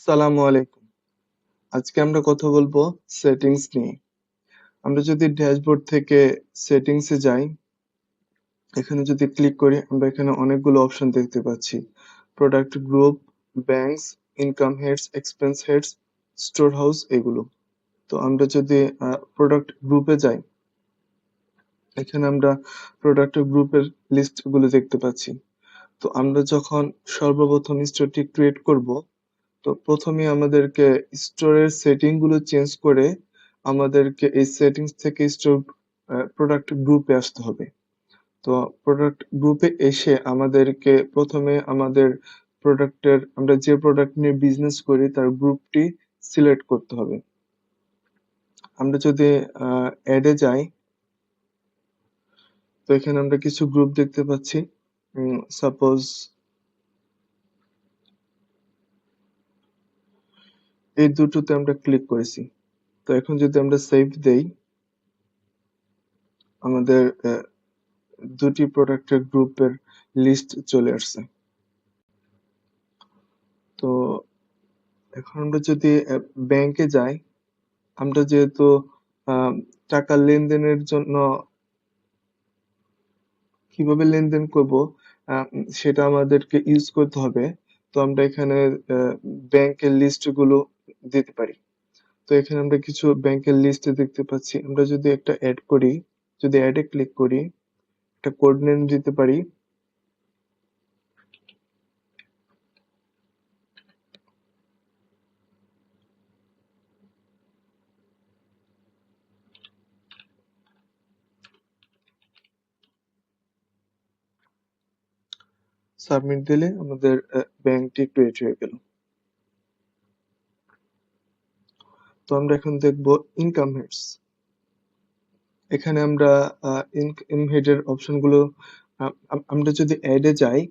আসসালামু আলাইকুম। আজকে আমরা কথা বলবো সেটিংস নিয়ে। আমরা যদি ড্যাশবোর্ড থেকে সেটিংস এ যাই, এখানে যদি ক্লিক করি আমরা এখানে অনেকগুলো অপশন দেখতে পাচ্ছি। Product group, banks, income heads, expense heads, store house এগুলো। তো আমরা যদি প্রোডাক্ট গ্রুপে যাই, এখানে আমরা প্রোডাক্ট গ্রুপের লিস্ট গুলো দেখতে পাচ্ছি। তো আমরা যখন সর্বপ্রথম স্টোরটি ক্রিয়েট করব, তো প্রথমে আমাদেরকে স্টোরের সেটিং গুলো চেঞ্জ করে আমাদেরকে এই সেটিংস থেকে স্টোর প্রোডাক্ট গ্রুপে আসতে হবে। তো প্রোডাক্ট গ্রুপে এসে আমাদেরকে প্রথমে আমাদের প্রোডাক্টের আমরা যে প্রোডাক্ট নিয়ে বিজনেস করি তার গ্রুপটি সিলেক্ট করতে হবে। আমরা যদি অ্যাডে যাই, তো এখানে আমরা কিছু গ্রুপ দেখতে পাচ্ছি। সাপোজ এই দুটোতে আমরা ক্লিক করেছি। তো এখন যদি আমরা সেভ দেই, আমাদের দুটি প্রোডাক্টের গ্রুপের লিস্ট চলে আসছে। তো এখন আমরা যদি ব্যাংকে যাই, আমরা যেহেতু টাকা লেনদেনের জন্য কিভাবে লেনদেন করব সেটা আমাদেরকে ইউজ করতে হবে। তো আমরা এখানে ব্যাংকের লিস্ট গুলো দিতে পারি। তো এখানে আমরা কিছু ব্যাংকের লিস্ট দেখতে পাচ্ছি। আমরা যদি একটা অ্যাড করি, যদি অ্যাডে ক্লিক করি, একটা কোড নেম দিতে পারি। সাবমিট দিলে আমাদের ব্যাংকটি ক্রিয়েট হয়ে গেল। তো আমরা এখন দেখব ইনকাম হেডস। এখানে আমরা ইনকাম হেডের অপশনগুলো আমরা যদি অ্যাডে যাই,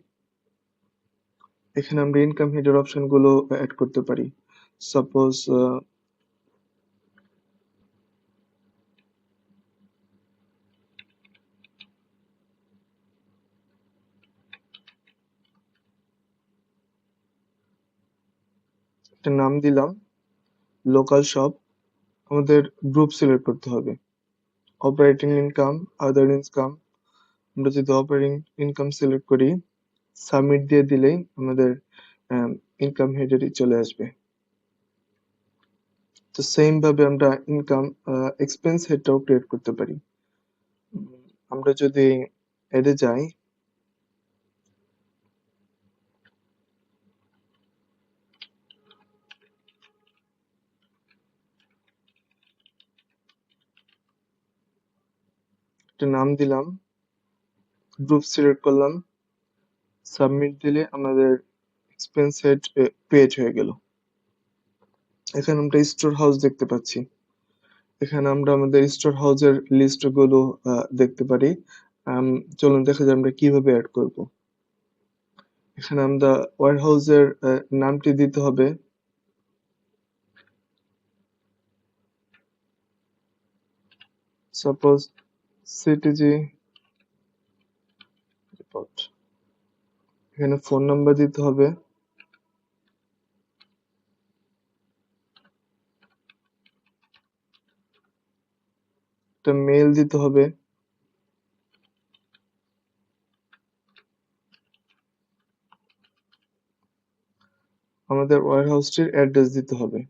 এখানে আমরা ইনকাম হেডের অপশনগুলো অ্যাড করতে পারি। সাপোজ একটা নাম দিলাম, লোকাল শপ। আমাদের গ্রুপ সিলেক্ট করতে হবে। অপারেটিং ইনকাম, আদার ইনকাম। আমরা যদি অপারেটিং ইনকাম সিলেক্ট করি, সাবমিট দিয়ে দিলেই আমাদের ইনকাম হেডেরই চলে আসবে। তো সেম ভাবে আমরা ইনকাম এক্সপেন্স হেডটাও ক্রিয়েট করতে পারি। আমরা যদি এডে যাই, একটা নাম দিলাম, গ্রুপ সিলেক্ট করলাম, সাবমিট দিলে আমাদের এক্সপেন্স হেড পেজ হয়ে গেল। এখানে আমরা স্টোর হাউস দেখতে পাচ্ছি। এখানে আমরা আমাদের স্টোর হাউসের লিস্ট গুলো দেখতে পারি। চলুন দেখা যাক আমরা কিভাবে অ্যাড করব। এখানে আমরা ওয়্যার হাউসের নামটি দিতে হবে। Suppose CTG report. এখানে ফোন নাম্বার দিতে হবে। একটা মেল দিতে হবে। আমাদের ওয়্যার হাউসটির অ্যাড্রেস দিতে হবে।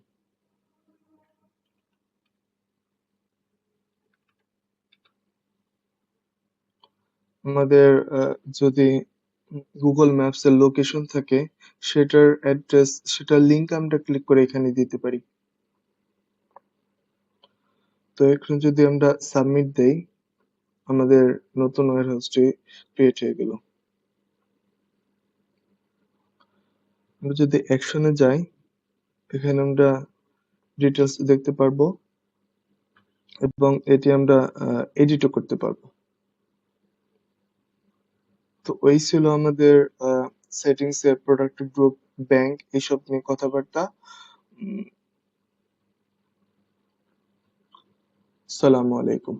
আমাদের যদি গুগল ম্যাপস এর লোকেশন থাকে, সেটার অ্যাড্রেস, সেটার লিংক আমরা ক্লিক করে এখানে দিতে পারি। তো এখন যদি আমরা সাবমিট দেই, আমাদের নতুন ওয়্যার হাউসটি ক্রিয়েট হয়ে গেল। আমরা যদি অ্যাকশনে যাই, এখানে আমরা ডিটেলস দেখতে পারবো এবং এটি আমরা এডিটও করতে পারবো। তো ওই ছিল আমাদের সেটিংস এর, প্রোডাক্ট গ্রুপ, ব্যাংক এইসব নিয়ে কথাবার্তা। আসসালামু আলাইকুম।